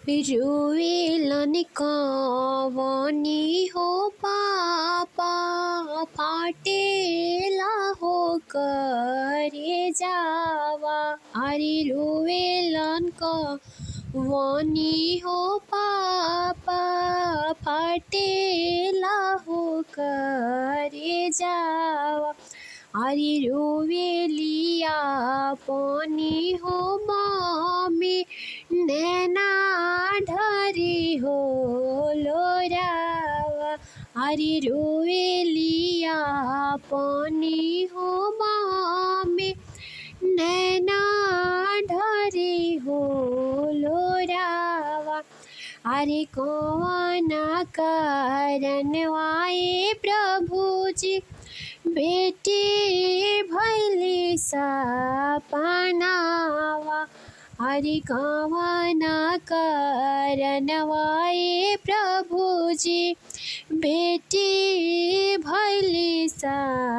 रुएलन कवनी हो पापा, फाटेला हो करे जावा। अरे रुएलन कवनी हो पापा, फाटेला हो करे जावा। अरे रोवेलिया पानी हो मम्मी, नैना ढरी हो लोरावा। अरे रोवेलिया पानी हो मम्मी, नैना ढरी हो लोरावा। अरे कौन कारण वाए प्रभु जी, बेटी भैली सपनावा। अरे कौन कारण वाए प्रभु जी, बेटी भैली सपनावा।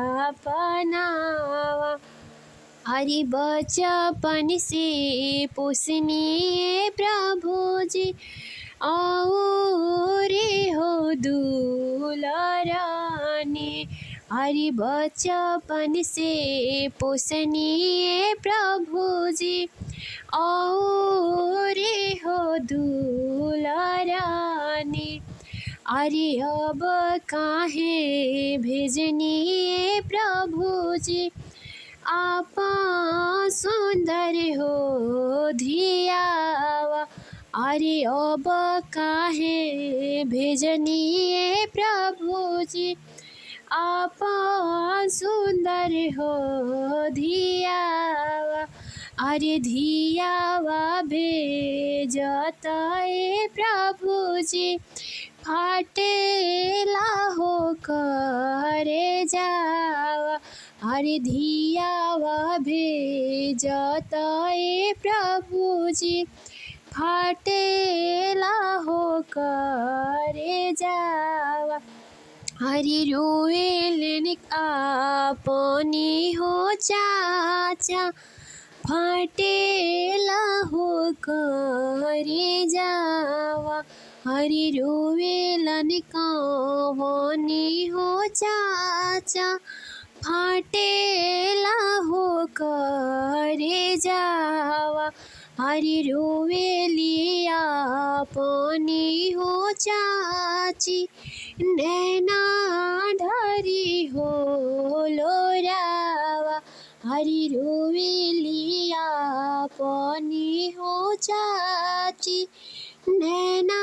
अरे बचपन से पोसनी प्रभु जी, और हो दुलारानी। अरे बचपन से पोसनी प्रभु जी, और हो दुलारानी। अरे अब काहे भेजनी प्रभु जी, आपा सुंदर हो धियावा। अरे अब काहे भेजनी प्रभु जी, आपा सुंदर हो धियावा। अरे धियावा भेजता प्रभु जी, फाटेला हो करे जावा। अरे धियावा भेजता प्रभु जी, फाटेला हो करे जावा। अरे रोएलन आपनी हो चाचा, फाटेला हो करे जावा। अरे रोएलन कवनी हो चाचा, फाटेला हो करे जावा। अरे रोवेलिया पानी हो चाची, नैना ढरी हो लोरावा। अरे रोवेलिया पानी हो चाची, नैना